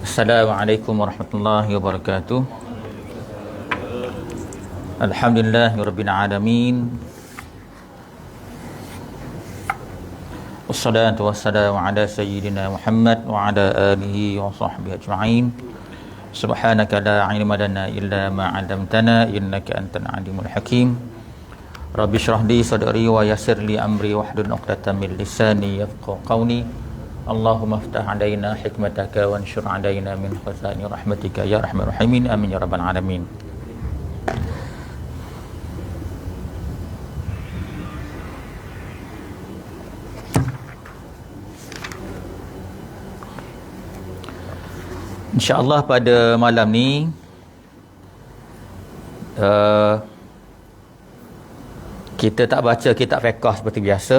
Assalamualaikum warahmatullahi wabarakatuh. Alhamdulillahirabbil alamin. Wassalatu wassalamu ala sayyidina Muhammad wa ala alihi wa sahbihi ajma'in. Subhanaka la ilma lana illa ma 'allamtana innaka antal alimul hakim. Rabbi shrah li sadri wa yassir li amri wahlul 'uqdatam min lisani yafqahu qawli. Allahumma aftah 'alaina hikmataka wa anshur 'alaina min khazani rahmatika ya arhamar rahimin. Amin ya rabbal alamin. InsyaAllah pada malam ni kita tak baca kitab fiqh seperti biasa.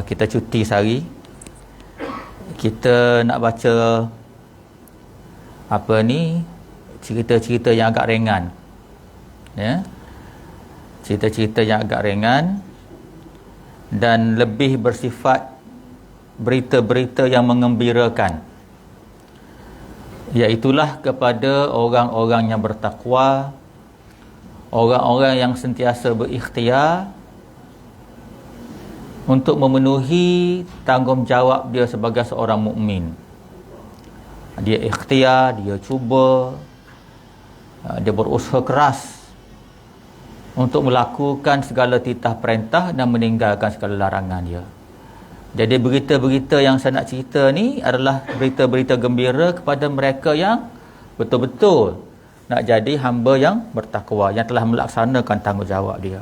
Kita cuti sehari. Kita nak baca cerita-cerita yang agak ringan, ya, cerita-cerita yang agak ringan dan lebih bersifat berita-berita yang mengembirakan, iaitulah kepada orang-orang yang bertakwa, orang-orang yang sentiasa berikhtiar untuk memenuhi tanggungjawab dia sebagai seorang mukmin. Dia ikhtiar, dia cuba, dia berusaha keras untuk melakukan segala titah perintah dan meninggalkan segala larangan dia. Jadi berita-berita yang saya nak cerita ni adalah berita-berita gembira kepada mereka yang betul-betul nak jadi hamba yang bertakwa, yang telah melaksanakan tanggungjawab dia.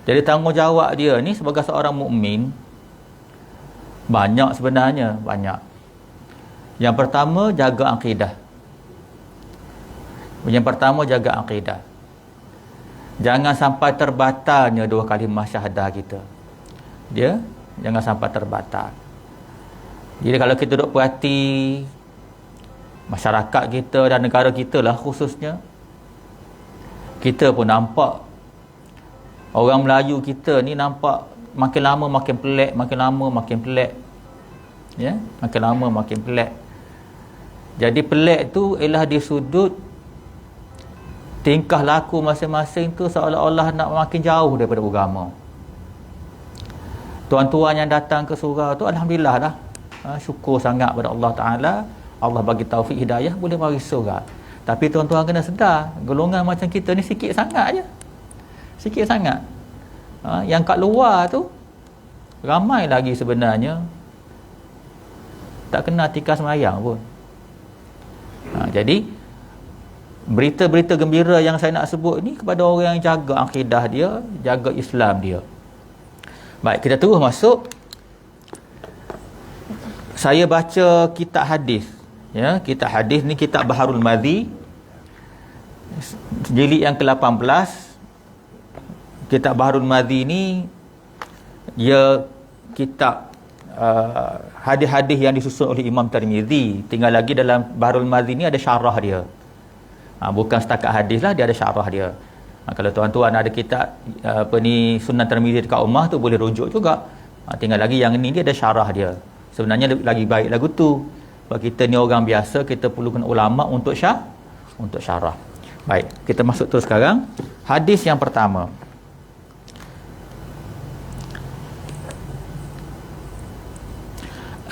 Jadi tanggungjawab dia ni sebagai seorang mukmin banyak sebenarnya, banyak. Yang pertama, jaga akidah. Jangan sampai terbatalnya dua kalimah syahadah kita. Dia jangan sampai terbatal. Jadi kalau kita duk perhati masyarakat kita dan negara kita lah khususnya, kita pun nampak orang Melayu kita ni nampak makin lama makin pelik, makin lama makin pelik. Ya, makin lama makin pelik. Jadi pelik tu ialah di sudut tingkah laku masing-masing tu seolah-olah nak makin jauh daripada agama. Tuan-tuan yang datang ke surau tu alhamdulillah dah. Syukur sangat pada Allah Taala. Allah bagi taufik hidayah boleh mari surau. Tapi tuan-tuan kena sedar, golongan macam kita ni sikit sangat je. Sikit sangat. Yang kat luar tu ramai lagi sebenarnya tak kena tikas semayang pun. Jadi berita-berita gembira yang saya nak sebut ni kepada orang yang jaga akidah dia, jaga Islam dia. Baik, kita terus masuk. Saya baca kitab hadis, ya, kitab hadis ni kitab Baharul Madhi, jilid yang ke-18. Kitab Baharul Madhi ni dia kitab hadis-hadis yang disusun oleh Imam Tirmizi. Tinggal lagi dalam Baharul Madhi ni ada syarah dia. Bukan setakat hadis lah, dia ada syarah dia. Kalau tuan-tuan ada kitab Sunan Tirmizi dekat rumah tu boleh rujuk juga. Tinggal lagi yang ni dia ada syarah dia. Sebenarnya lagi baik lagu tu. Sebab kita ni orang biasa, kita perlukan ulama untuk syarah. Baik, kita masuk terus sekarang. Hadis yang pertama.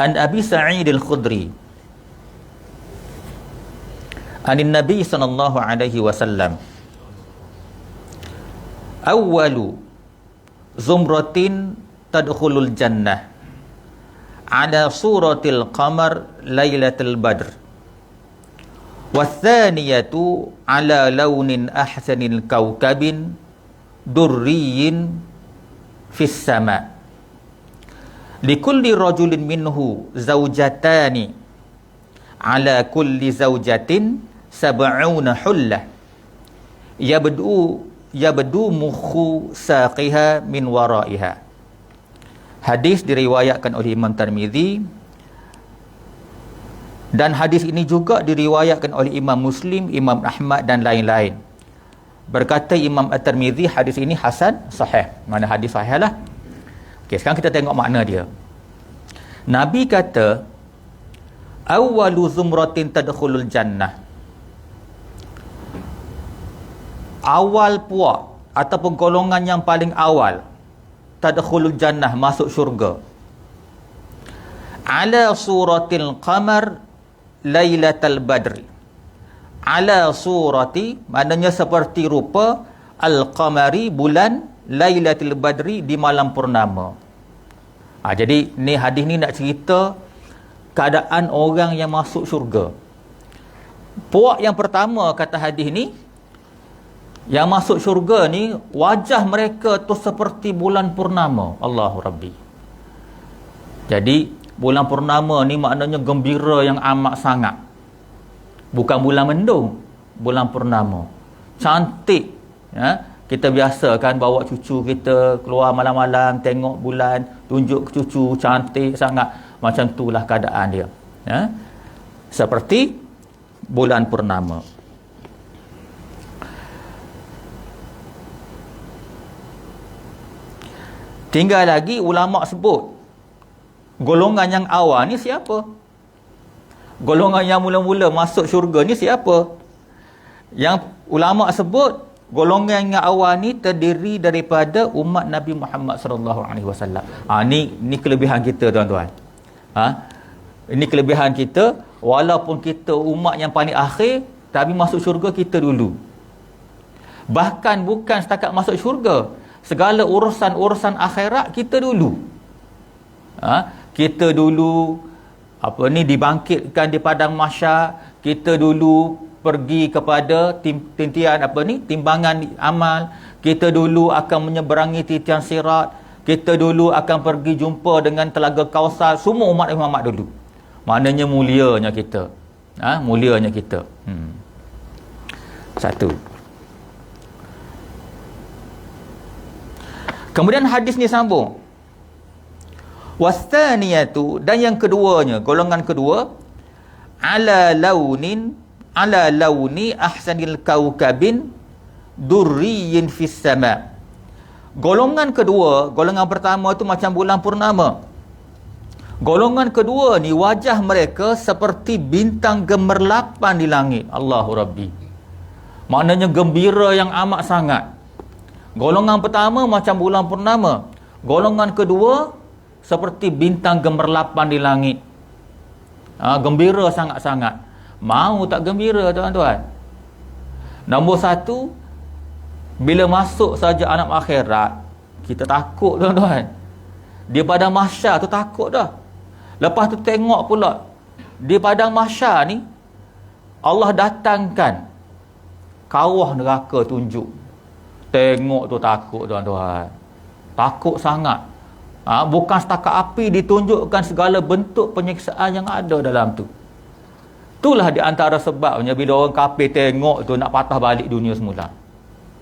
An Abi Sa'id Al-Khudri Anin Nabi sallallahu alaihi wasallam, awwalu zumratin tadkhulul jannah ala suratil qamar lailatul badr, wathaniyatu ala launin ahsanil kawkabin durriyin fis sama', likulli rajulin minhu zawjatani ala kulli zawjatin sab'una hullah yabdu mukhu saqiha min waraiha. Hadis diriwayatkan oleh Imam Tirmizi dan hadis ini juga diriwayatkan oleh Imam Muslim, Imam Ahmad dan lain-lain. Berkata Imam At-Tirmizi, hadis ini hasan sahih. Mana hadis sahih lah. Okey, sekarang kita tengok makna dia. Nabi kata, awwalu zumratin tadkhulul jannah. Awal puak ataupun golongan yang paling awal tadkhulul jannah, masuk syurga, ala suratil qamar lailatal badri. Ala surati maknanya seperti rupa al-qamari, bulan, lailatul badri, di malam purnama. Jadi ni hadis ni nak cerita keadaan orang yang masuk syurga. Puak yang pertama kata hadis ni, yang masuk syurga ni wajah mereka tu seperti bulan purnama. Allahu Rabbi. Jadi bulan purnama ni maknanya gembira yang amat sangat. Bukan bulan mendung, bulan purnama. Cantik. Kita biasa kan bawa cucu kita keluar malam-malam tengok bulan, tunjuk ke cucu, cantik sangat. Macam itulah keadaan dia. Seperti bulan purnama. Tinggal lagi ulama sebut golongan yang awal ni siapa? Golongan yang mula-mula masuk syurga ni siapa? Yang ulama sebut golongan yang awal ni terdiri daripada umat Nabi Muhammad sallallahu alaihi wasallam. Ni kelebihan kita tuan-tuan. Ini kelebihan kita, walaupun kita umat yang paling akhir tapi masuk syurga kita dulu. Bahkan bukan setakat masuk syurga, segala urusan-urusan akhirat kita dulu. Kita dulu dibangkitkan di padang mahsyar, kita dulu pergi kepada timbangan amal, kita dulu akan menyeberangi titian sirat, kita dulu akan pergi jumpa dengan telaga Kausar, semua umat Muhammad dulu. Maknanya mulianya kita. Mulianya kita. Satu. Kemudian hadis ni sambung. Wastaniyatu, dan yang keduanya, golongan kedua, ala launi ahsanil kaukabin durriyin fis sama. Golongan kedua, golongan pertama tu macam bulan purnama. Golongan kedua ni wajah mereka seperti bintang gemerlapan di langit. Allahu Rabbi. Maknanya gembira yang amat sangat. Golongan pertama macam bulan purnama. Golongan kedua seperti bintang gemerlapan di langit. Gembira sangat-sangat. Mau tak gembira tuan-tuan? Nombor satu, bila masuk saja alam akhirat, kita takut tuan-tuan. Di padang mahsyar tu takut dah. Lepas tu tengok pula di padang mahsyar ni Allah datangkan kawah neraka tunjuk. Tengok tu takut tuan-tuan. Takut sangat. Bukan setakat api, ditunjukkan segala bentuk penyiksaan yang ada dalam tu. Itulah di antara sebabnya bila orang kafir tengok tu nak patah balik dunia semula.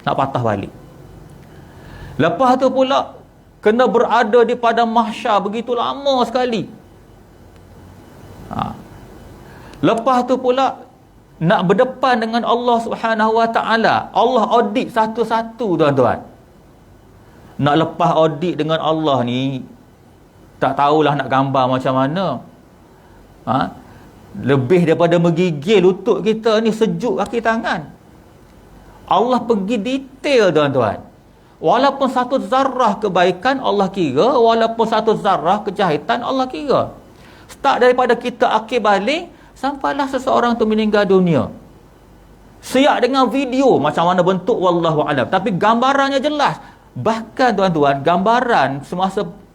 Nak patah balik. Lepas tu pula kena berada di padang mahsyar begitu lama sekali. Lepas tu pula nak berdepan dengan Allah Subhanahu Wa Taala. Allah audit satu-satu tuan-tuan. Nak lepas audit dengan Allah ni tak tahulah nak gambar macam mana. Lebih daripada menggigil lutut kita ni, sejuk kaki tangan. Allah pergi detail tuan-tuan. Walaupun satu zarrah kebaikan Allah kira, walaupun satu zarrah kejahitan Allah kira. Start daripada kita akhir balik sampailah seseorang tu meninggal dunia. Siap dengan video macam mana bentuk wallahu alam, tapi gambarannya jelas. Bahkan tuan-tuan, gambaran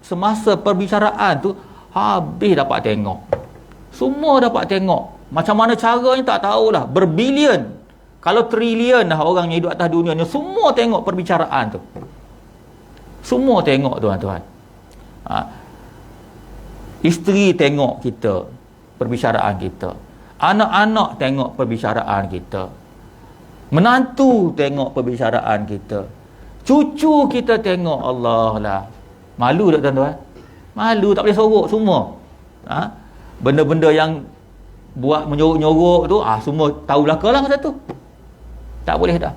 semasa perbicaraan tu habis dapat tengok. Semua dapat tengok. Macam mana caranya tak tahulah. Berbilion, kalau trilion lah orang yang hidup atas dunia ni, semua tengok perbicaraan tu. Semua tengok tuan-tuan. Isteri tengok kita, perbicaraan kita. Anak-anak tengok perbicaraan kita. Menantu tengok perbicaraan kita. Cucu kita tengok. Allah lah. Malu tak tuan-tuan? Malu, tak boleh sorok semua. Benda-benda yang buat menyorok-nyorok tu, semua tahu belaka lah masa tu. Tak boleh dah.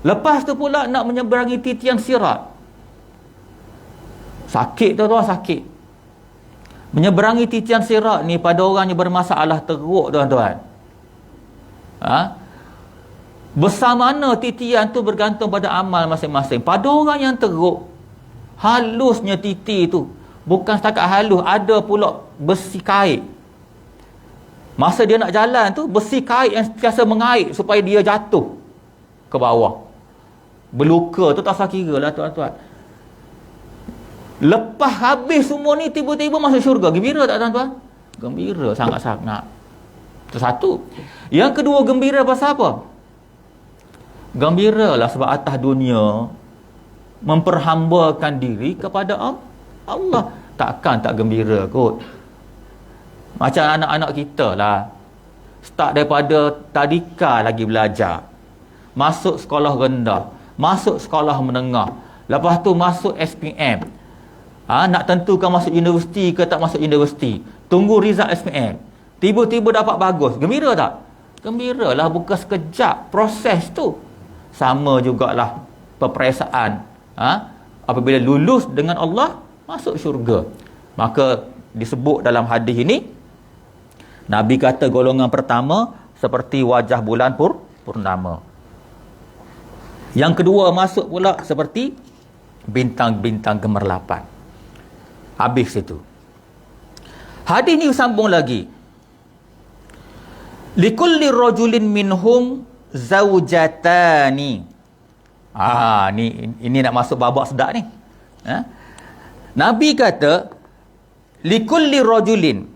Lepas tu pula nak menyeberangi titian sirat. Sakit tuan-tuan, sakit. Menyeberangi titian sirat ni pada orang yang bermasalah teruk, tuan-tuan. Besar mana titian tu bergantung pada amal masing-masing. Pada orang yang teruk, halusnya titi tu. Bukan setakat halus, ada pula besi kait. Masa dia nak jalan tu, besi kait yang sentiasa mengait supaya dia jatuh ke bawah. Berluka tu tak usah kira lah, tuan-tuan. Lepas habis semua ni, tiba-tiba masuk syurga. Gembira tak, tuan-tuan? Gembira sangat-sangat. Itu satu. Yang kedua, gembira pasal apa? Gembira lah sebab atas dunia memperhambakan diri kepada Allah. Takkan tak gembira kot. Macam anak-anak kita lah, start daripada tadika lagi belajar, masuk sekolah rendah, masuk sekolah menengah, lepas tu masuk SPM, nak tentukan masuk universiti ke tak masuk universiti, tunggu result SPM, tiba-tiba dapat bagus. Gembira tak? Gembira lah, bukan sekejap proses tu. Sama jugalah peperiksaan, apabila lulus dengan Allah, masuk syurga. Maka disebut dalam hadis ini, Nabi kata golongan pertama seperti wajah bulan purnama. Yang kedua masuk pula seperti bintang-bintang gemerlapan. Habis itu. Hadis ni sambung lagi. Likulli rajulin minhum zaujatani. Ini nak masuk babak sedap ni. Nabi kata likulli rajulin,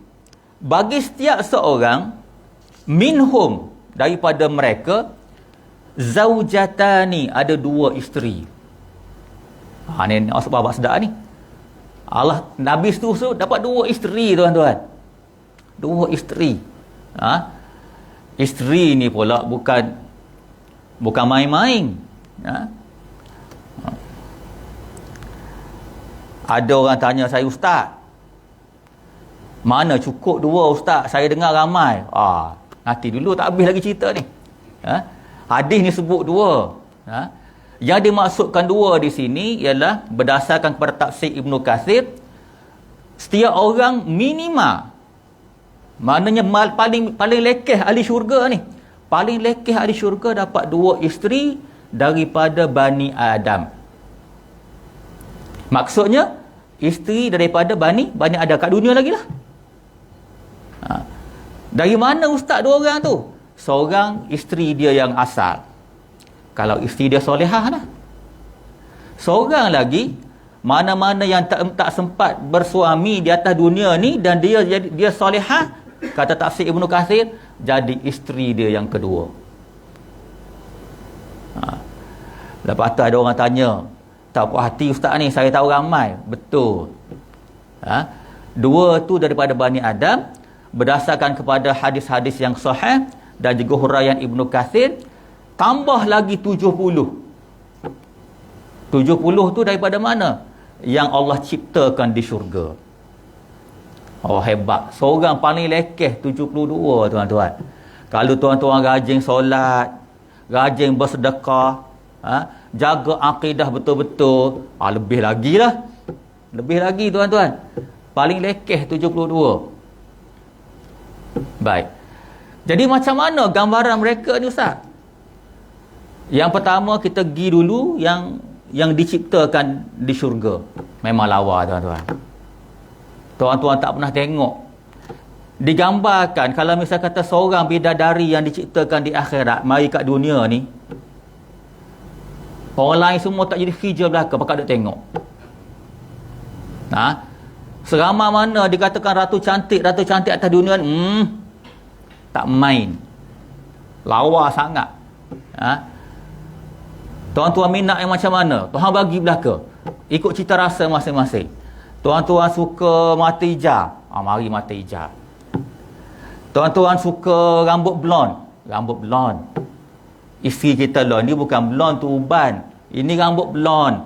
bagi setiap seorang, minhum, daripada mereka, zaujatani, ada dua isteri. Ni masuk babak sedap ni. Allah, Nabi suruh dapat dua isteri, tuan-tuan. Dua isteri. Isteri ni pula bukan main-main. Ada orang tanya saya, ustaz, mana cukup dua, ustaz? Saya dengar ramai. Nanti dulu, tak habis lagi cerita ni. Hadis ni sebut dua. Yang dimaksudkan dua di sini ialah berdasarkan kepada tafsir Ibnu Katsir, setiap orang minima, maknanya paling lekeh ahli syurga ni, paling lekeh ahli syurga dapat dua isteri daripada Bani Adam. Maksudnya isteri daripada Bani Adam kat dunia lagi lah. Dari mana ustaz dua orang tu? Seorang isteri dia yang asal, kalau isteri dia solehah lah. Seorang lagi, mana-mana yang tak sempat bersuami di atas dunia ni dan dia solehah, kata tafsir Ibnu Katsir, jadi isteri dia yang kedua. Lepas tu ada orang tanya, tak puas hati ustaz ni, saya tahu ramai. Betul. Dua tu daripada Bani Adam, berdasarkan kepada hadis-hadis yang sahih dan juga huraian Ibnu Katsir, tambah lagi 70. 70 tu daripada mana? Yang Allah ciptakan di syurga. Hebat. Seorang paling lekeh 72, tuan-tuan. Kalau tuan-tuan rajin solat, rajin bersedekah, jaga akidah betul-betul, lebih lagi lah. Lebih lagi, tuan-tuan. Paling lekeh 72. Baik. Jadi macam mana gambaran mereka ni, ustaz? Yang pertama, kita pergi dulu yang diciptakan di syurga. Memang lawa, tuan-tuan. Tuan-tuan tak pernah tengok. Digambarkan, kalau misal kata seorang bidadari yang diciptakan di akhirat, mari kat dunia ni, orang lain semua tak jadi hijau belaka, pakat duk tengok. Seramai mana dikatakan ratu cantik atas dunia ni, tak main. Lawa sangat. Tuan-tuan minat yang macam mana? Tuhan bagi belaka. Ikut cita rasa masing-masing. Tuan-tuan suka mata hijau, mari mata hijau. Tuan-tuan suka rambut blond. Isteri kita lah, ni bukan blond tu uban. Ini rambut blond.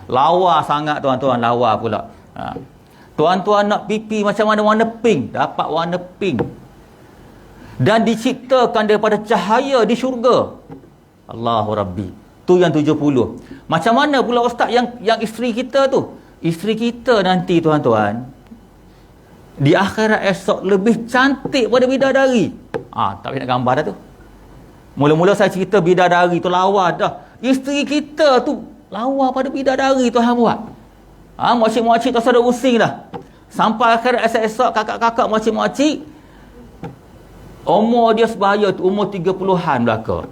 Lawa sangat, tuan-tuan, lawa pula. Tuan-tuan nak pipi macam mana, warna pink, dapat warna pink. Dan diciptakan daripada cahaya di syurga. Allahu Rabbi. Tu yang 70. Macam mana pula ustaz yang isteri kita tu? Isteri kita nanti, tuan-tuan, di akhirat esok lebih cantik pada bidadari. Tak boleh nak gambar dah tu. Mula-mula saya cerita bidadari tu lawa dah. Isteri kita tu lawa pada bidadari Tuhan buat. Makcik-makcik tak sadar pusing dah. Sampai akhirat esok kakak-kakak makcik-makcik, umur dia sebaya tu umur 30-an belaka.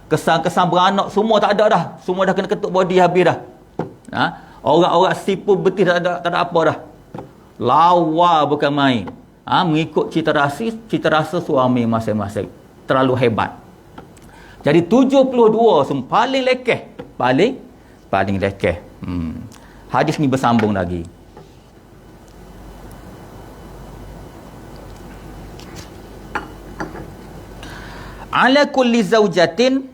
Kesan-kesan beranak semua tak ada dah. Semua dah kena ketuk body habis dah. Orang-orang sipu betis tak ada apa dah. Lawa bukan main. Mengikut cita rasa suami masing-masing. Terlalu hebat. Jadi 72 semua paling lekeh. Paling lekeh. Hadis ni bersambung lagi. Ala kulli zaujatin,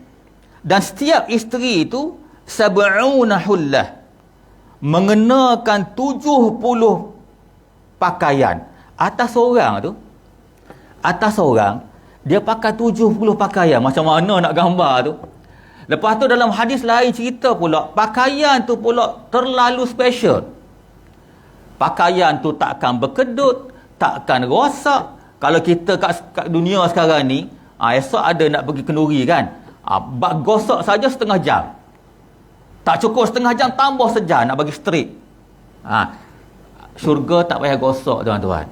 dan setiap isteri itu sab'una hullah, mengenakan 70 pakaian. Atas orang dia pakai 70 pakaian. Macam mana nak gambar tu? Lepas tu dalam hadis lain cerita pula, pakaian tu pula terlalu special. Pakaian tu takkan berkedut, takkan rosak. Kalau kita kat dunia sekarang ni, esok ada nak pergi kenduri kan, gosok saja setengah jam. Tak cukup setengah jam, tambah sejam nak bagi straight. Syurga tak payah gosok tuan-tuan.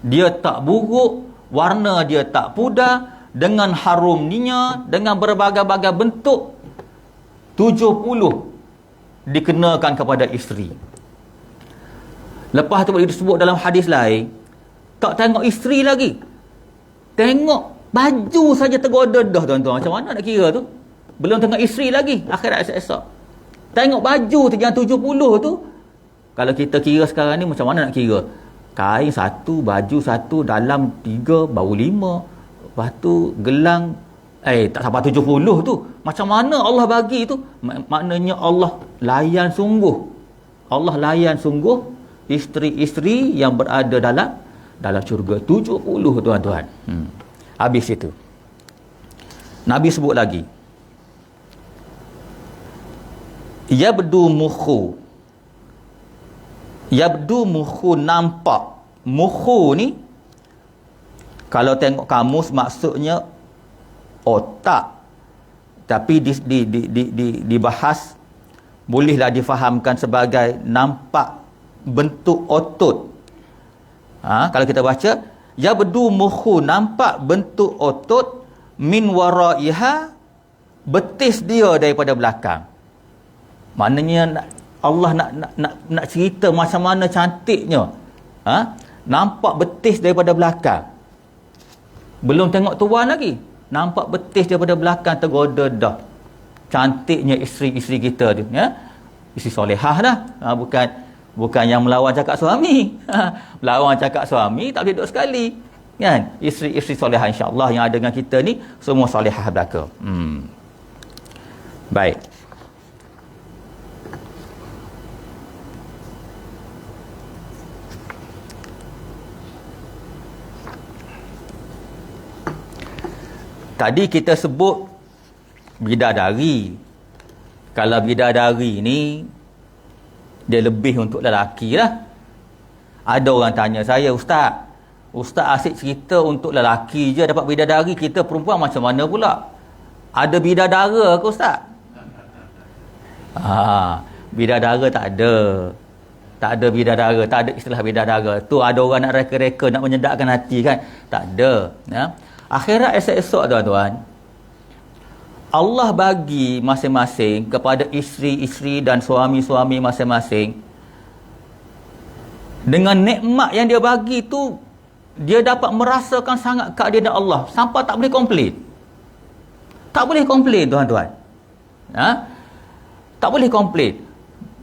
Dia tak buruk, warna dia tak pudar, dengan harumnya, dengan berbagai-bagai bentuk. 70 dikenakan kepada isteri. Lepas tu boleh disebut dalam hadis lain, tak tengok isteri lagi, tengok baju saja tergoda dah tuan-tuan. Macam mana nak kira tu? Belum tengok isteri lagi akhirat esok. Tengok baju tu yang 70 tu. Kalau kita kira sekarang ni macam mana nak kira? Kain satu, baju satu, dalam 3, baru 5. Lepas tu gelang tak sampai 70 tu. Macam mana Allah bagi tu? Maknanya Allah layan sungguh. Allah layan sungguh isteri-isteri yang berada dalam syurga. 70 tuan-tuan. Habis itu Nabi sebut lagi, yabdu mukhu, nampak. Mukhu ni kalau tengok kamus maksudnya otak, tapi dibahas, bolehlah difahamkan sebagai nampak bentuk otot. Kalau kita baca yabdu mukhu, nampak bentuk otot, min waraiha, betis dia daripada belakang. Maknanya Allah nak cerita macam mana cantiknya. Nampak betis daripada belakang. Belum tengok tuan lagi, nampak betis daripada belakang tergoda dah. Cantiknya isteri-isteri kita tu, ya. Isteri solehah dah. Bukan yang melawan cakap suami. Melawan cakap suami tak boleh duduk sekali. Kan? Isteri-isteri solehah insya-Allah yang ada dengan kita ni semua solehah belaka. Baik. Tadi kita sebut bidadari. Kalau bidadari ni dia lebih untuk lelaki lah. Ada orang tanya saya, Ustaz asyik cerita untuk lelaki je dapat bidadari, kita perempuan macam mana pula? Ada bidadara ke Ustaz? Bidadara tak ada. Tak ada bidadara, tak ada istilah bidadara. Tu ada orang nak reka-reka, nak menyedakkan hati kan? Tak ada. Ya? Akhirat esok-esok tuan-tuan, Allah bagi masing-masing kepada isteri-isteri dan suami-suami masing-masing, dengan nikmat yang dia bagi tu, dia dapat merasakan sangat keadilan Allah sampai tak boleh komplain. Tak boleh komplain tuan-tuan. Tak boleh komplain.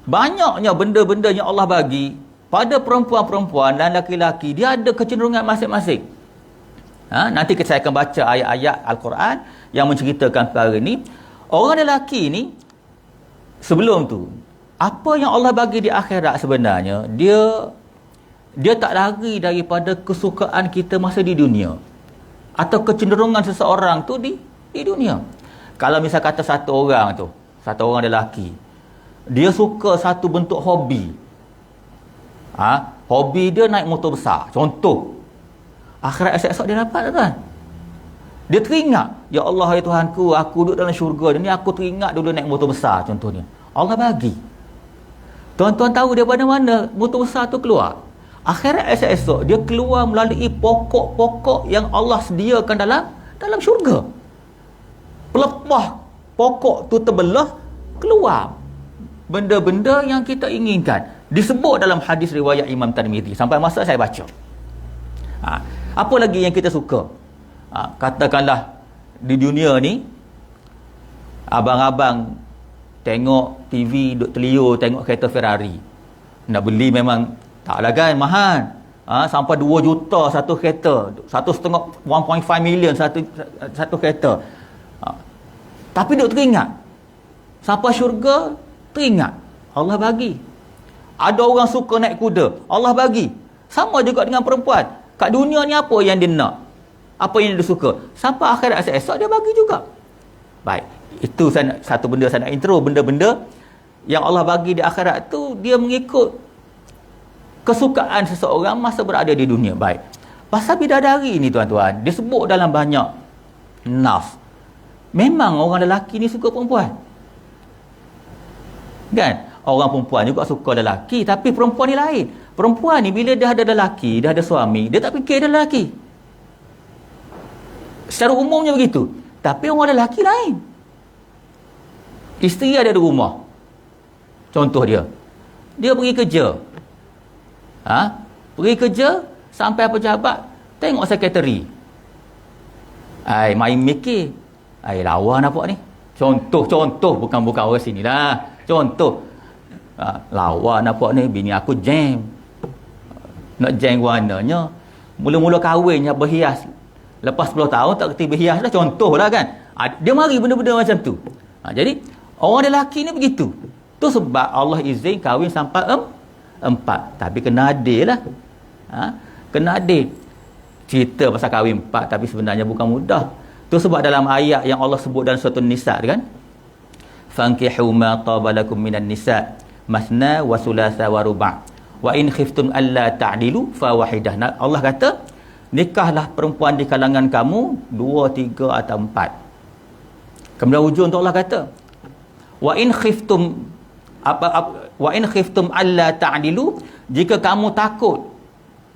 Banyaknya benda-benda yang Allah bagi pada perempuan-perempuan dan laki-laki, dia ada kecenderungan masing-masing. Nanti saya akan baca ayat-ayat Al-Quran yang menceritakan perkara ni. Orang lelaki ni, sebelum tu, apa yang Allah bagi di akhirat sebenarnya, dia tak lari daripada kesukaan kita masa di dunia, atau kecenderungan seseorang tu di dunia. Kalau misal kata satu orang lelaki, dia suka satu bentuk hobi, Hobi dia naik motor besar, contoh. Akhirat esok dia dapat, tuan. Dia teringat, ya Allah, ya Tuhanku, aku duduk dalam syurga ni, aku teringat dulu naik motor besar, contohnya. Allah bagi. Tuan-tuan tahu daripada mana motor besar tu keluar? Akhirat esok dia keluar melalui pokok-pokok yang Allah sediakan dalam syurga. Pelepah pokok tu terbelah, keluar benda-benda yang kita inginkan. Disebut dalam hadis riwayat Imam Tirmizi. Sampai masa saya baca. Apa lagi yang kita suka? Katakanlah di dunia ni, abang-abang tengok TV, duk telio tengok kereta Ferrari. Nak beli memang taklah kan, mahal. Sampai 2 juta satu kereta, 1,5 million satu kereta. Tapi duk teringat, sampai syurga teringat Allah bagi. Ada orang suka naik kuda, Allah bagi. Sama juga dengan perempuan. Kat dunia ni apa yang dia nak, apa yang dia suka, sampai akhirat esok dia bagi juga. Baik, itu satu benda saya nak intro. Benda-benda yang Allah bagi di akhirat tu, dia mengikut kesukaan seseorang masa berada di dunia. Baik, pasal bidadari ni, tuan-tuan, disebut dalam banyak nas. Memang orang lelaki ni suka perempuan, kan? Orang perempuan juga suka lelaki, tapi perempuan ni lain. Perempuan ni bila dah ada lelaki, dah ada suami, dia tak fikir dia lelaki. Secara umumnya begitu. Tapi orang lelaki lain. Isteri ada di rumah, contoh dia pergi kerja. Pergi kerja, sampai pejabat tengok sekretari, main mikir, lawa nampak ni. Contoh, bukan orang sini lah. Contoh, lawa nampak ni, bini aku jam. Nak jam warnanya, mula-mula kahwinnya berhias, lepas 10 tahun tak kerti berhias dah, contoh lah kan. Dia mari benda-benda macam tu. Jadi orang lelaki ni begitu. Tu sebab Allah izin kahwin sampai 4. Tapi kena adil lah. Kena adil. Cerita pasal kahwin 4, tapi sebenarnya bukan mudah. Tu sebab dalam ayat yang Allah sebut dalam surah Nisa kan, fankihu ma tabalakum minan nisa masna wa thulatha wa ruba' wa in khiftum alla ta'dilu fa wahidah. Allah kata, nikahlah perempuan di kalangan kamu 2, 3 atau 4. Kemudian hujung tu Allah kata, wa in khiftum alla ta'dilu, jika kamu takut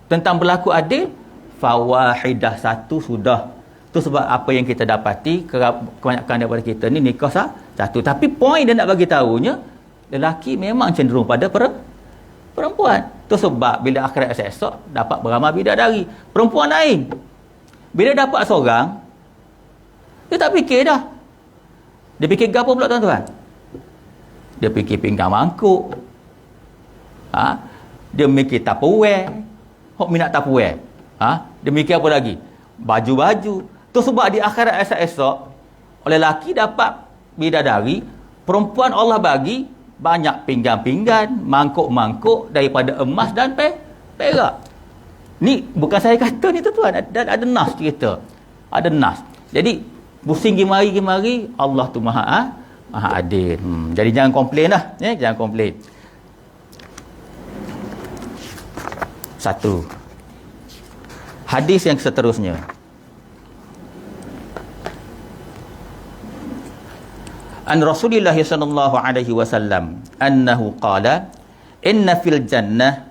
tentang berlaku adil, fa wahidah, satu sudah. Tu sebab apa yang kita dapati, kebanyakan daripada kita ni nikah satu. Tapi poin dia nak bagi tahunya, lelaki memang cenderung pada perempuan. Tu sebab bila akhirat esok dapat beramal bidadari. Perempuan lain, bila dapat seorang, dia tak fikir dah. Dia fikir apa pula, tuan-tuan? Dia fikir pinggang mangkuk. Dia mikir tupperware. Hok minat tupperware. Dia mikir apa lagi? Baju-baju. Tu sebab di akhirat esok, oleh lelaki dapat bidadari, perempuan Allah bagi banyak pinggan-pinggan, mangkuk-mangkuk daripada emas dan perak. Ni bukan saya kata ni, tuan-tuan, ada nas cerita. Ada nas. Jadi pusing gimari, Allah tu maha adil. Jadi jangan komplain lah, jangan komplain. Satu. Hadis yang seterusnya. An Rasulillah sallallahu alaihi wasallam annahu qala inna fil jannah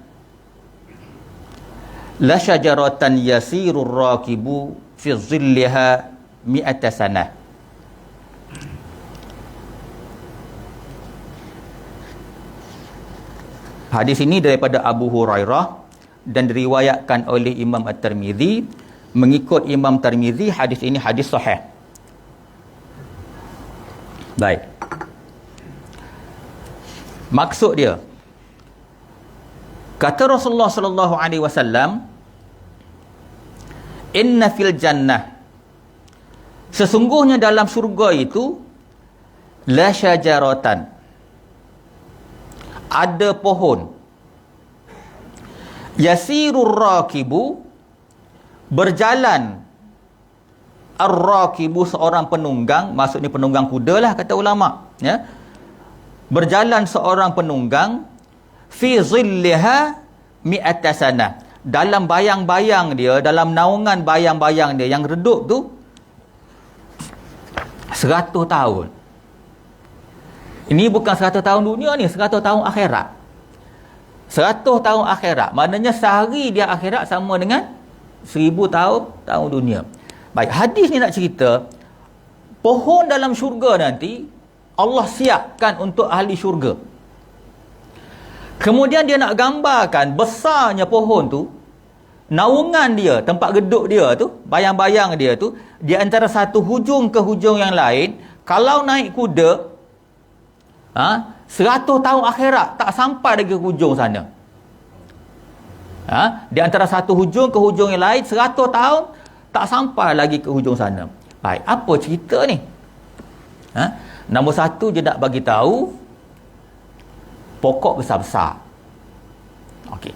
la syajaratan yasirur rakibu fi dhilliha mi'ata sanah. Hadis ini daripada Abu Hurairah dan diriwayatkan oleh Imam At-Tirmizi. Mengikut Imam Tirmizi, hadis ini hadis sahih. Baik. Maksud dia, kata Rasulullah sallallahu alaihi wasallam, inna fil jannah, sesungguhnya dalam syurga itu, la syajaratan, ada pohon, yasirur rakibu, berjalan, ar-rakibu seorang penunggang, maksudnya penunggang kuda lah kata ulama, berjalan seorang penunggang, fi zilliha, mi'ata sanah. Dalam bayang-bayang dia, dalam naungan bayang-bayang dia yang redup tu 100 tahun. Ini bukan 100 tahun dunia ni, 100 tahun akhirat. 100 tahun akhirat. Maknanya sehari dia akhirat sama dengan 1000 tahun dunia. Baik, hadis ni nak cerita pohon dalam syurga nanti Allah siapkan untuk ahli syurga. Kemudian dia nak gambarkan besarnya pohon tu, naungan dia, tempat geduk dia tu, bayang-bayang dia tu, di antara satu hujung ke hujung yang lain, kalau naik kuda, 100 tahun akhirat tak sampai lagi ke hujung sana. Di antara satu hujung ke hujung yang lain, 100 tahun tak sampai lagi ke hujung sana. Baik, apa cerita ni? Nombor satu, dia nak bagi tahu pokok besar-besar. Okey.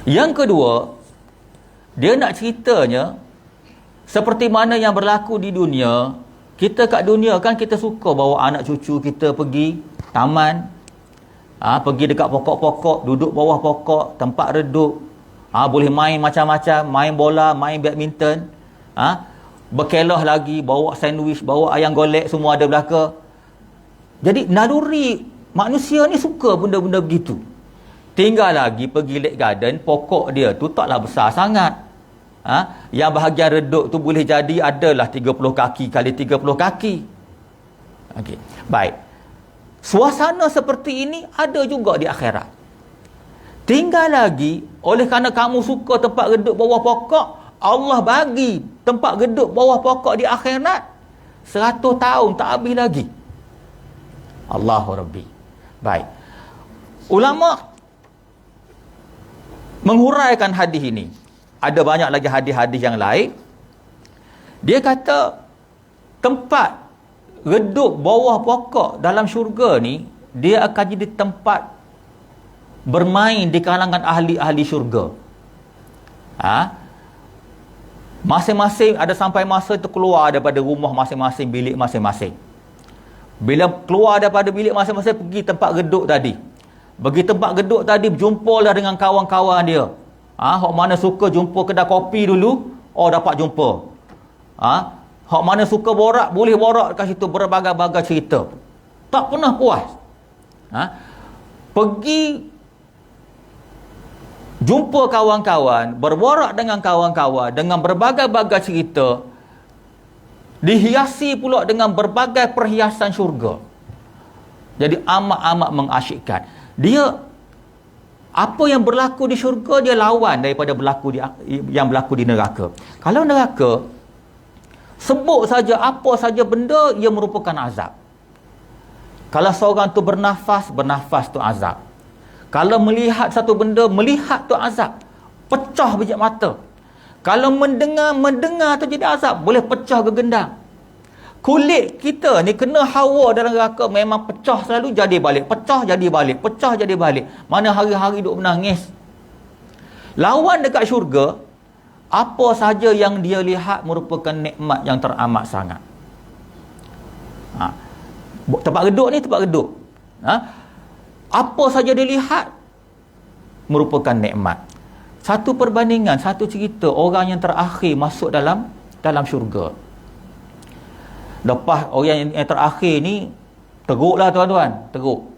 Yang kedua, dia nak ceritanya seperti mana yang berlaku di dunia. Kita kat dunia kan kita suka bawa anak cucu kita pergi taman, pergi dekat pokok-pokok, duduk bawah pokok, tempat redup, boleh main macam-macam, main bola, main badminton, berkelah lagi, bawa sandwich, bawa ayam golek, semua ada belaka. Jadi naluri manusia ni suka benda-benda begitu. Tinggal lagi pergi Lake Garden, pokok dia tu taklah besar sangat. Yang bahagian redup tu boleh jadi adalah 30 kaki kali 30 kaki. Okey. Baik. Suasana seperti ini ada juga di akhirat. Tinggal lagi, oleh kerana kamu suka tempat redup bawah pokok, Allah bagi tempat redup bawah pokok di akhirat 100 tahun tak habis lagi. Allahu Rabbi. Baik. Ulama menghuraikan hadis ini. Ada banyak lagi hadis-hadis yang lain. Dia kata tempat redup bawah pokok dalam syurga ni, dia akan jadi tempat bermain di kalangan ahli-ahli syurga. Masing-masing ada sampai masa tu keluar daripada rumah masing-masing, bilik masing-masing. Bila keluar daripada bilik masing-masing, pergi tempat geduk tadi. Pergi tempat geduk tadi, jumpalah dengan kawan-kawan dia. Hak mana suka jumpa kedai kopi dulu, dapat jumpa. Hak mana suka borak, boleh borak kat situ, berbagai-bagai cerita. Tak pernah puas. Pergi jumpa kawan-kawan, berborak dengan kawan-kawan, dengan berbagai-bagai cerita, dihiasi pula dengan berbagai perhiasan syurga. Jadi amat-amat mengasyikkan. Dia, apa yang berlaku di syurga, dia lawan daripada yang berlaku di neraka. Kalau neraka, sebut saja apa saja benda, ia merupakan azab. Kalau seorang tu bernafas tu azab. Kalau melihat satu benda, melihat tu azab. Pecah biji mata. Kalau mendengar tu jadi azab, boleh pecah gegendang. Kulit kita ni kena hawa dalam neraka, memang pecah selalu, jadi balik, pecah jadi balik, pecah jadi balik. Mana hari-hari duk menangis. Lawan dekat syurga, apa saja yang dia lihat merupakan nikmat yang teramat sangat. Tempat reduk ni tempat reduk. Apa saja dia lihat merupakan nikmat. Satu perbandingan, satu cerita orang yang terakhir masuk dalam syurga. Lepas orang yang terakhir ni teruklah tuan-tuan, teruk.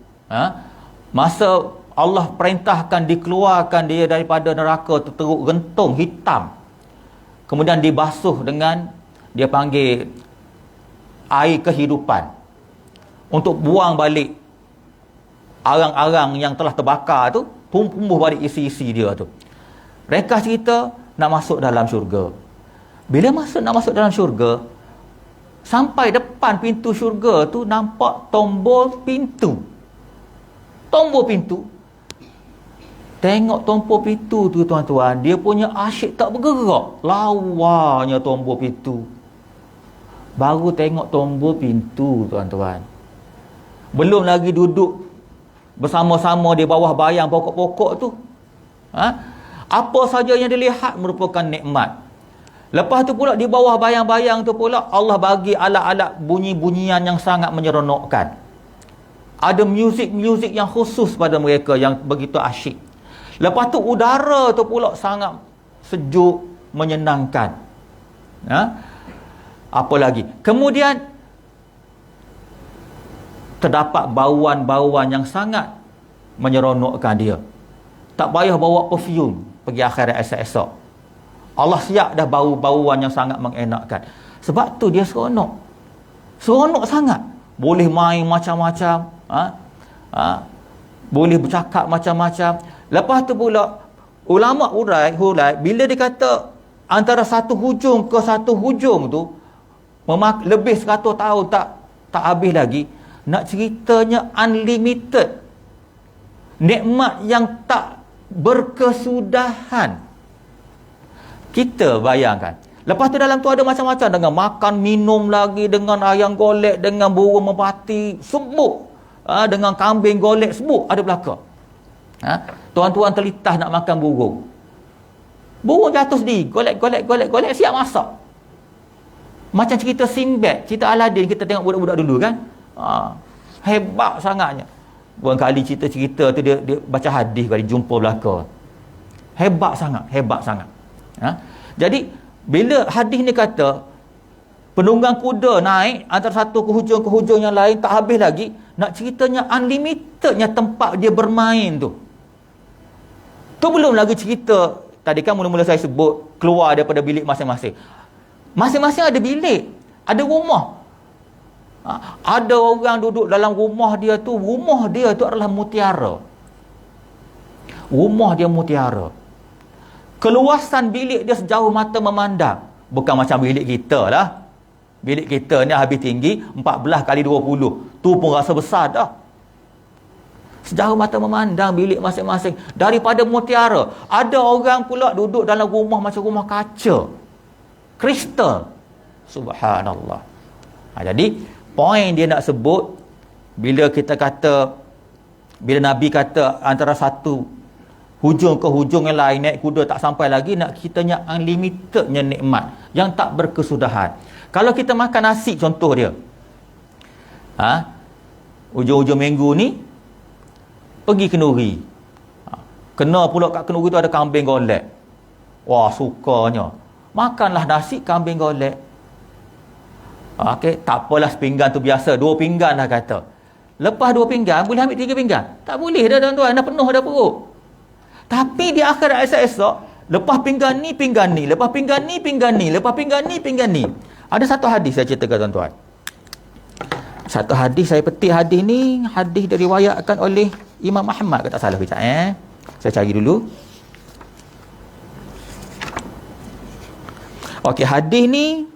Masa Allah perintahkan dikeluarkan dia daripada neraka tu, teruk gentung hitam. Kemudian dibasuh dengan, dia panggil air kehidupan, untuk buang balik arang-arang yang telah terbakar tu, tumbuh balik isi-isi dia tu. Mereka cerita nak masuk dalam syurga. Bila nak masuk dalam syurga, sampai depan pintu syurga tu nampak tombol pintu. Tombol pintu. Tengok tombol pintu tu tuan-tuan, dia punya asyik tak bergerak. Lawanya tombol pintu. Baru tengok tombol pintu tuan-tuan. Belum lagi duduk bersama-sama di bawah bayang pokok-pokok tu. Apa saja yang dilihat merupakan nikmat. Lepas tu pula di bawah bayang-bayang tu pula Allah bagi alat-alat bunyi-bunyian yang sangat menyeronokkan. Ada muzik-muzik yang khusus pada mereka yang begitu asyik. Lepas tu udara tu pula sangat sejuk, menyenangkan. Apa lagi? Kemudian terdapat bauan-bauan yang sangat menyeronokkan dia. Tak payah bawa perfume pergi akhirat esok-esok. Allah siap dah bau-bauan yang sangat mengenakkan. Sebab tu dia seronok. Seronok sangat. Boleh main macam-macam, boleh bercakap macam-macam. Lepas tu pula ulama hurai bila dia kata antara satu hujung ke satu hujung tu lebih 100 tahun tak habis lagi, nak ceritanya unlimited, nikmat yang tak berkesudahan. Kita bayangkan. Lepas tu dalam tu ada macam-macam, dengan makan, minum lagi, dengan ayam golek, dengan burung merpati, sebut. Dengan kambing golek, sebut ada belaka. Tuan-tuan terlitas nak makan burung. Burung jatuh sendiri, golek, siap masak. Macam cerita Sinbad, cerita Aladdin kita tengok budak-budak dulu kan. Hebat sangatnya. Barangkali cerita-cerita tu dia baca hadis kali jumpa belaka. Hebat sangat. Jadi bila hadis ni kata penunggang kuda naik antara satu ke hujung yang lain, tak habis lagi, nak ceritanya unlimitednya tempat dia bermain tu. Tu belum lagi cerita tadi kan mula-mula saya sebut keluar daripada bilik masing-masing. Masing-masing ada bilik, ada rumah. Ada orang duduk dalam rumah dia tu adalah mutiara. Rumah dia mutiara. Keluasan bilik dia sejauh mata memandang. Bukan macam bilik kita lah. Bilik kita ni habis tinggi 14 kali 20. Tu pun rasa besar dah. Sejauh mata memandang bilik masing-masing. Daripada mutiara. Ada orang pula duduk dalam rumah macam rumah kaca. Kristal. Subhanallah. Jadi poin dia nak sebut, bila Nabi kata antara satu hujung ke hujung yang lain, naik kuda tak sampai lagi, nak kitanya unlimitednya nikmat yang tak berkesudahan. Kalau kita makan nasi contoh dia, hujung-hujung minggu ni pergi kenduri, kena pula kat kenduri tu ada kambing golek. Wah, sukanya makanlah nasi kambing golek. Okey, tak apalah, sepinggan tu biasa, 2 pinggan dah kata. Lepas 2 pinggan boleh ambil 3 pinggan? Tak boleh dah tuan-tuan, dah penuh dah perut. Tapi di akhirat esok-esok, lepas pinggan ni, lepas pinggan ni, lepas pinggan ni. Ada satu hadis saya ceritakan tuan-tuan. Satu hadis, saya petik hadis ni, hadis diriwayatkan oleh Imam Ahmad, kalau tak salah kejap Saya cari dulu. Okey, hadis ni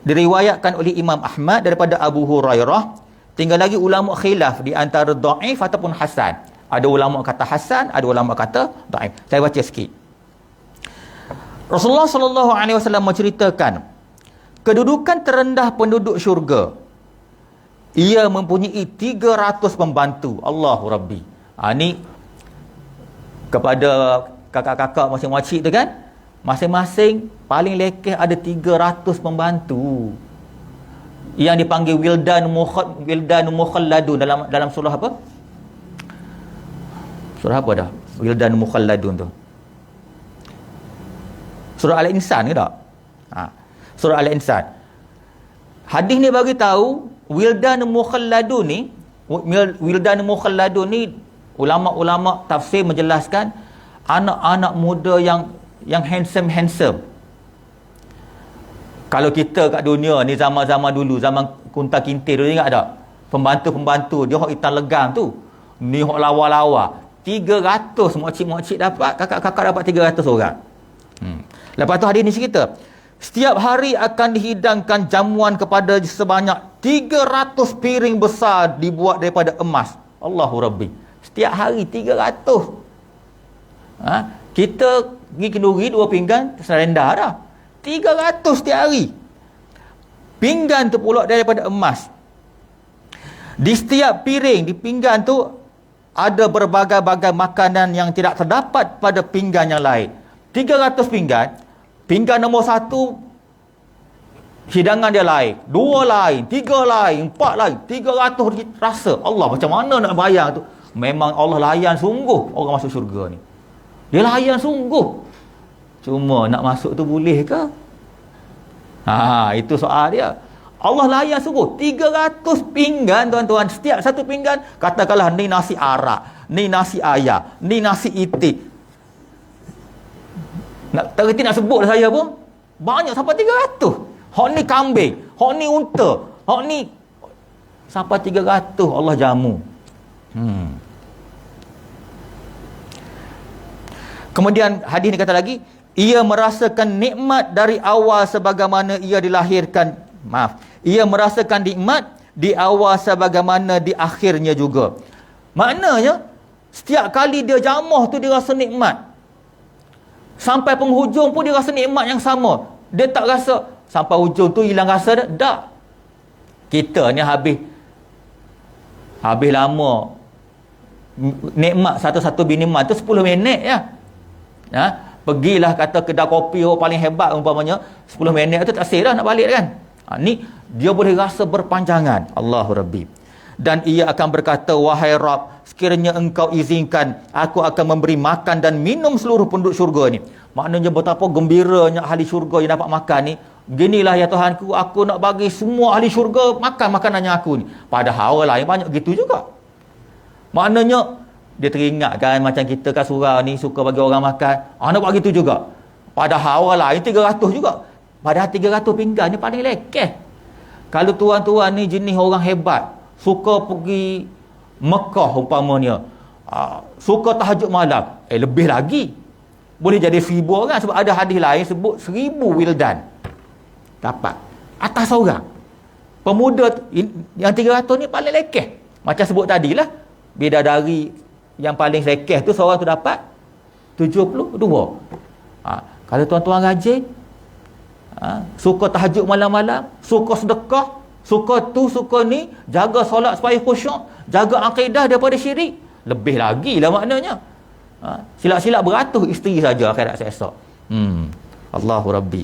diriwayatkan oleh Imam Ahmad daripada Abu Hurairah. Tinggal lagi ulama khilaf di antara dhaif ataupun hasan. Ada ulama kata hasan, ada ulama kata dhaif. Saya baca sikit. Rasulullah sallallahu alaihi wasallam menceritakan kedudukan terendah penduduk syurga. Ia mempunyai 300 pembantu. Allahu Rabbi. Ni kepada kakak-kakak makcik-makcik tu kan, masing-masing paling lekeh ada 300 pembantu. Yang dipanggil wildan mukhalladun dalam surah apa? Surah apa dah? Wildan mukhalladun tu. Surah Al-Insan ke tak? Surah Al-Insan. Hadis ni bagi tahu wildan mukhalladun ni ulama-ulama tafsir menjelaskan anak-anak muda yang handsome. Kalau kita kat dunia ni zaman-zaman dulu, zaman Kunta Kinte dulu, ingat tak? Pembantu-pembantu dia hok hitam legam tu. Ni hok lawa-lawa. 300 makcik-makcik dapat, kakak-kakak dapat 300 orang. Lepas tu hadis ni cerita, setiap hari akan dihidangkan jamuan kepada sebanyak 300 piring besar dibuat daripada emas. Allahu Rabbi. Setiap hari 300. Kita pergi kenduri 2 pinggan serenda dah. 300 setiap hari. Pinggan tu pula daripada emas. Di setiap piring, di pinggan tu ada berbagai-bagai makanan yang tidak terdapat pada pinggan yang lain. 300 pinggan. Pinggan nombor 1 hidangan dia lain, 2 lain, 3 lain, 4 lain, 300 rasa. Allah, macam mana nak bayang tu? Memang Allah layan sungguh orang masuk syurga ni. Dia layan sungguh. Cuma nak masuk tu boleh ke? Itu soal dia. Allah layan sungguh 300 pinggan tuan-tuan. Setiap satu pinggan katakanlah ni nasi arak, ni nasi ayam, ni nasi itik. Nak terhenti nak sebut saya pun banyak sampai 300. Hak ni kambing, hak ni unta, hak ni sampai 300 Allah jamu. Kemudian hadis ni kata lagi, ia merasakan nikmat dari awal sebagaimana ia dilahirkan. Ia merasakan nikmat di awal sebagaimana di akhirnya juga. Maknanya setiap kali dia jamah tu dia rasa nikmat. Sampai penghujung pun dia rasa nikmat yang sama. Dia tak rasa sampai hujung tu hilang rasa dah. Tak. Kita ni habis lama nikmat satu-satu biniman tu 10 minit ya. Pergilah kata kedai kopi paling hebat umpamanya 10 minit tu tak sah nak balik kan. Ni dia boleh rasa berpanjangan. Allahu Rabbi. Dan ia akan berkata, wahai Rabb, sekiranya engkau izinkan, aku akan memberi makan dan minum seluruh penduduk syurga ni. Maknanya betapa gembiranya ahli syurga yang dapat makan ni. Beginilah ya Tuhanku, aku nak bagi semua ahli syurga makan makanannya aku ni. Padahal orang lain banyak gitu juga. Maknanya dia teringat kan macam kita kat surau ni suka bagi orang makan. Nak buat gitu juga. Padahal orang lain 300 juga. Padahal 300 pinggan ni paling lekeh. Kalau tuan-tuan ni jenis orang hebat, suka pergi Mekah umpamanya, suka tahajud malam, lebih lagi. Boleh jadi 1000 orang sebab ada hadis lain sebut 1000 wildan. Dapat. Atas orang. Pemuda yang 300 ni paling lekeh. Macam sebut tadilah, bidadari yang paling lekeh tu seorang tu dapat 72. Kalau tuan-tuan rajin, suka tahajud malam-malam, suka sedekah, suka tu, suka ni, jaga solat supaya khusyuk, jaga akidah daripada syirik, lebih lagi lah maknanya. Silap-silap beratus isteri saja akhirat esok. Allahu Rabbi.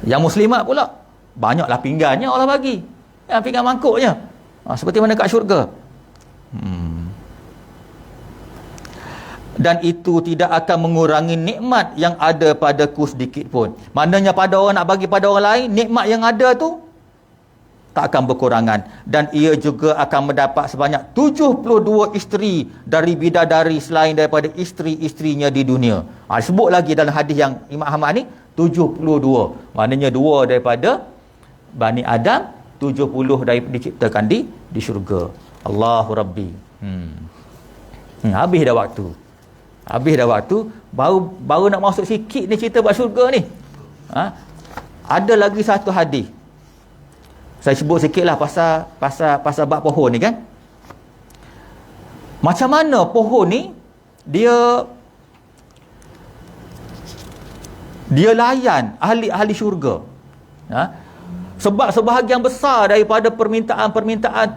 Yang muslimat pula, banyaklah pinggannya Allah bagi. Pinggan mangkuknya. Seperti mana kat syurga. Dan itu tidak akan mengurangi nikmat yang ada padaku sedikit pun. Maknanya pada orang nak bagi pada orang lain, nikmat yang ada tu tak akan berkurangan. Dan ia juga akan mendapat sebanyak 72 isteri dari bidadari selain daripada isteri-isterinya di dunia. Sebut lagi dalam hadis yang Imam Ahmad ni 72. Maknanya 2 daripada Bani Adam, 70 diciptakan di syurga. Allahu Rabbi. Habis dah waktu. Baru nak masuk sikit ni cerita buat syurga ni. Ada lagi satu hadis. Saya sebut sikitlah pasal bab pohon ni kan. Macam mana pohon ni dia layan ahli syurga. Sebab sebahagian besar daripada permintaan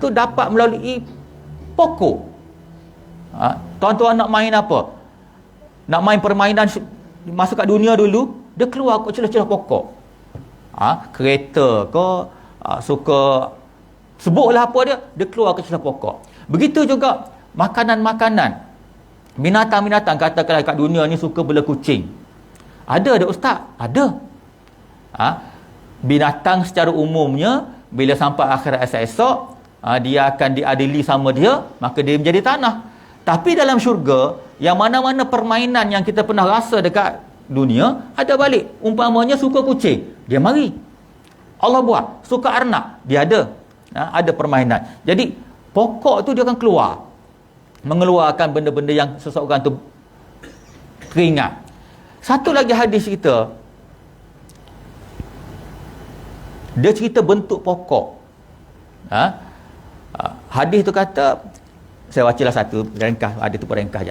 tu dapat melalui pokok. Tuan-tuan nak main apa? Nak main permainan masuk kat dunia dulu, dia keluar kat celah-celah pokok. Kereta ke, suka sebutlah apa dia keluar ke celah pokok. Begitu juga makanan-makanan, binatang-binatang, katakanlah kat dunia ni suka bela kucing. Ada ustaz? Ada. Binatang secara umumnya bila sampai akhirat esok, dia akan diadili sama dia, maka dia menjadi tanah. Tapi dalam syurga, yang mana-mana permainan yang kita pernah rasa dekat dunia, ada balik. Umpamanya suka kucing, dia mari. Allah buat. Suka arnab, dia ada. Ada permainan. Jadi, pokok tu dia akan keluar. Mengeluarkan benda-benda yang seseorang tu teringat. Satu lagi hadis kita, dia cerita bentuk pokok. Hadis tu kata, saya bacalah satu ringkas, ada tu ringkas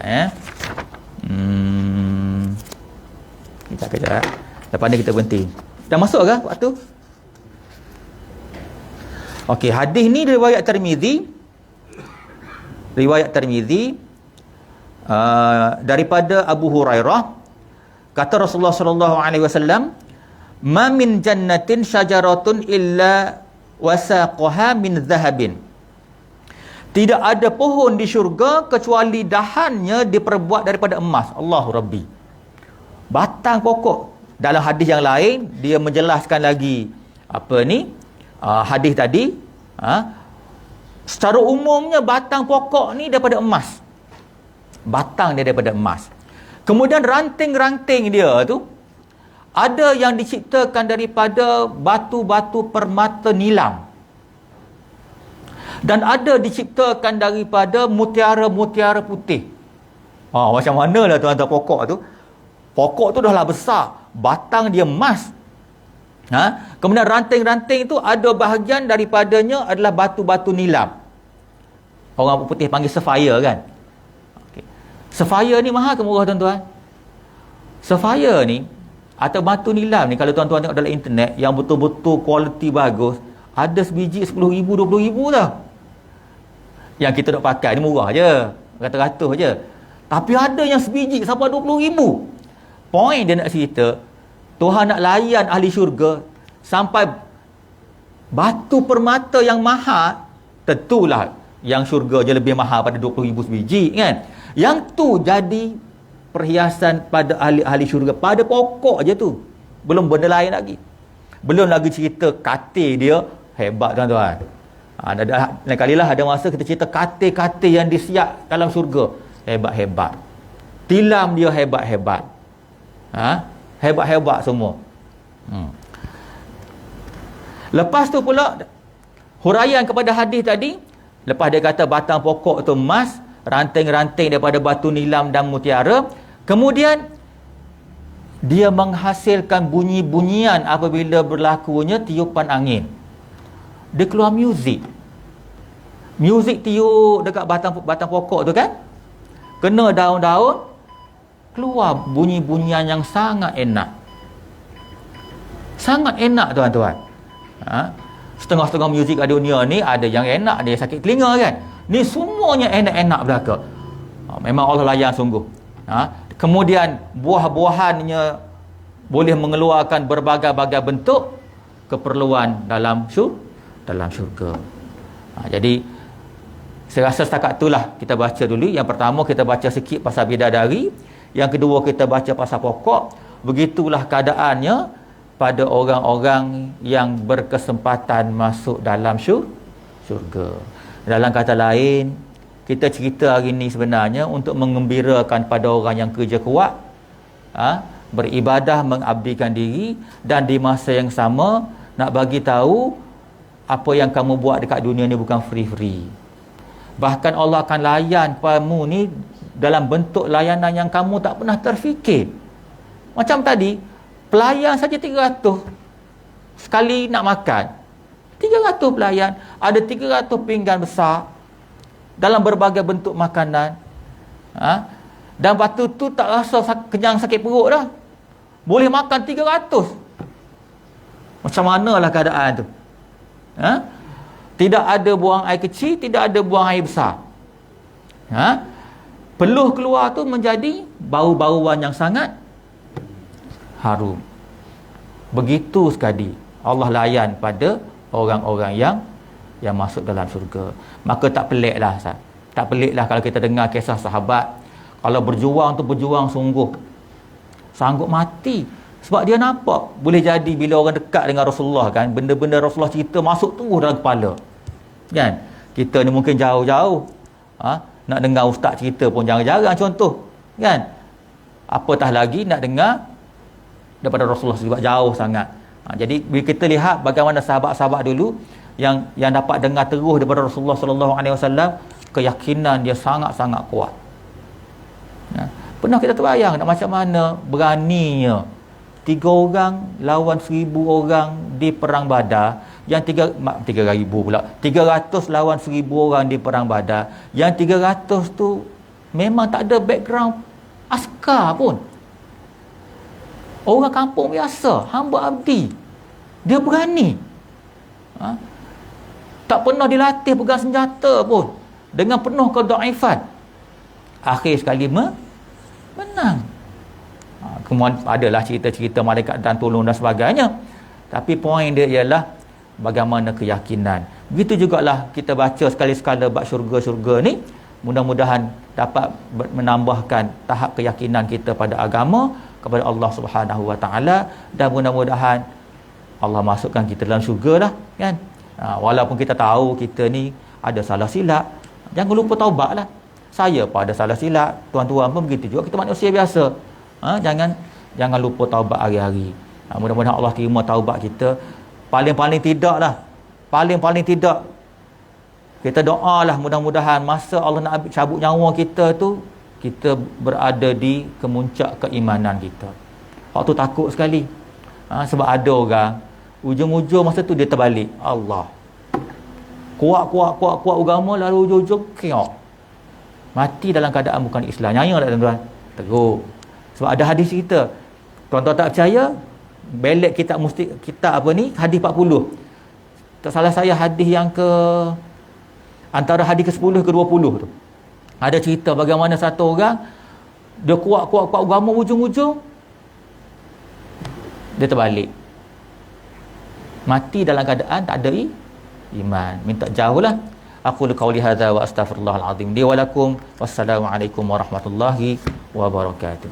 sekejap kejap. Lepas ni kita berhenti. Dah masuk ke waktu? Okey, hadis ni riwayat Tirmizi. Daripada Abu Hurairah, kata Rasulullah sallallahu alaihi wasallam, "Ma min jannatin syajaratun illa wasaqaha min dhahabin. Tidak ada pohon di syurga kecuali dahannya diperbuat daripada emas. Allahu Rabbi. Batang pokok. Dalam hadis yang lain, dia menjelaskan lagi hadis tadi. Secara umumnya batang pokok ni daripada emas. Batang dia daripada emas. Kemudian ranting-ranting dia tu, ada yang diciptakan daripada batu-batu permata nilam. Dan ada diciptakan daripada mutiara-mutiara putih. Macam mana lah tuan-tuan pokok tu? Pokok tu dah lah besar. Batang dia emas. Kemudian ranting-ranting tu ada bahagian daripadanya adalah batu-batu nilam. Orang putih panggil sapphire kan? Okay. Sapphire ni mahal ke murah tuan-tuan? Sapphire ni atau batu nilam ni, kalau tuan-tuan tengok dalam internet yang betul-betul kualiti bagus, ada sebiji 10,000, 20,000 dah. Yang kita nak pakai ni murah je, ratus-ratus je. Tapi ada yang sebiji sampai 20,000. Point dia nak cerita, Tuhan nak layan ahli syurga sampai batu permata yang mahal. Tentulah yang syurga je lebih mahal pada 20,000 sebiji kan. Yang tu jadi perhiasan pada ahli syurga, pada pokok je tu. Belum benda lain lagi. Belum lagi cerita katil dia hebat tuan-tuan. Lain kalilah ada masa kita cerita katil-katil yang disiap dalam syurga. Hebat-hebat. Tilam dia hebat-hebat. Hebat-hebat semua. Lepas tu pula huraian kepada hadis tadi. Lepas dia kata batang pokok tu emas, ranting-ranting daripada batu nilam dan mutiara. Kemudian dia menghasilkan bunyi-bunyian apabila berlakunya tiupan angin. Dia keluar muzik. Muzik tiup dekat batang pokok tu kan, kena daun-daun, keluar bunyi-bunyian yang sangat enak. Sangat enak tuan-tuan. Setengah-setengah muzik kat dunia ni ada yang enak, ada yang sakit telinga kan. Ni semuanya enak-enak belaka. Memang Allah layan sungguh. Kemudian buah-buahannya boleh mengeluarkan berbagai-bagai bentuk keperluan dalam syurga. Jadi saya rasa setakat itulah kita baca dulu. Yang pertama kita baca sikit pasal bidadari, yang kedua kita baca pasal pokok. Begitulah keadaannya pada orang-orang yang berkesempatan masuk dalam syurga. Dalam kata lain, kita cerita hari ni sebenarnya untuk mengembirakan pada orang yang kerja kuat, beribadah, mengabdikan diri, dan di masa yang sama nak bagi tahu apa yang kamu buat dekat dunia ni bukan free-free. Bahkan Allah akan layan kamu ni dalam bentuk layanan yang kamu tak pernah terfikir. Macam tadi, pelayan saja 300 sekali nak makan. 300 pelayan, ada 300 pinggan besar dalam berbagai bentuk makanan. Dan batu tu tak rasa kenyang sakit perut dah. Boleh makan 300. Macam manalah keadaan tu? Tidak ada buang air kecil, tidak ada buang air besar. Peluh keluar tu menjadi bau-bauan yang sangat harum. Begitu sekali Allah layan pada orang-orang yang masuk dalam syurga. Maka tak peliklah, tak peliklah kalau kita dengar kisah sahabat, kalau berjuang tu berjuang sungguh, sanggup mati. Sebab dia nampak boleh jadi bila orang dekat dengan Rasulullah kan, benda-benda Rasulullah cerita masuk terus dalam kepala kan. Kita ni mungkin jauh-jauh nak dengar ustaz cerita pun jarang-jarang contoh kan, apatah lagi nak dengar daripada Rasulullah sebab jauh sangat. Jadi bila kita lihat bagaimana sahabat-sahabat dulu yang dapat dengar terus daripada Rasulullah sallallahu alaihi wasallam, keyakinan dia sangat-sangat kuat. Pernah kita terbayang nak macam mana beraninya 3 orang lawan 1,000 orang di perang Badar, yang 3,000 pula, 300 lawan 1,000 orang di perang Badar, yang 300 tu memang tak ada background askar pun, orang kampung biasa, hamba abdi. Dia berani, tak pernah dilatih pegang senjata pun, dengan penuh kedaifan, akhir sekali menang. Kemudian adalah cerita-cerita malaikat dan tolong dan sebagainya. Tapi poin dia ialah bagaimana keyakinan. Begitu jugalah kita baca sekali-sekala bab syurga-syurga ni, mudah-mudahan dapat menambahkan tahap keyakinan kita pada agama, kepada Allah Subhanahu Wa Taala, dan mudah-mudahan Allah masukkan kita dalam syurga lah kan. Walaupun kita tahu kita ni ada salah silap, jangan lupa taubat lah. Saya pun ada salah silap, tuan-tuan pun begitu juga, kita manusia biasa. Jangan lupa taubat hari-hari. Mudah-mudahan Allah terima taubat kita. Paling-paling tidak kita doalah mudah-mudahan masa Allah nak cabut nyawa kita tu, kita berada di kemuncak keimanan kita. Waktu takut sekali. Sebab ada orang ujung-ujung masa tu dia terbalik. Allah kuat agama, lalu ujung-ujung kiok, mati dalam keadaan bukan Islam. Nyaya tak tuan-tuan? Teruk. Sebab ada hadis kita, tuan-tuan tak percaya, belek kita apa ni, hadis 40. Tak salah saya hadis yang ke antara hadis ke-10 ke 20 tu. Ada cerita bagaimana satu orang dia kuat agama, ujung-ujung dia terbalik. Mati dalam keadaan tak ada iman. Minta jauhlah. Aku qauli hadza wa astaghfirullahal azim li wa lakum. Wassalamualaikum warahmatullahi wabarakatuh.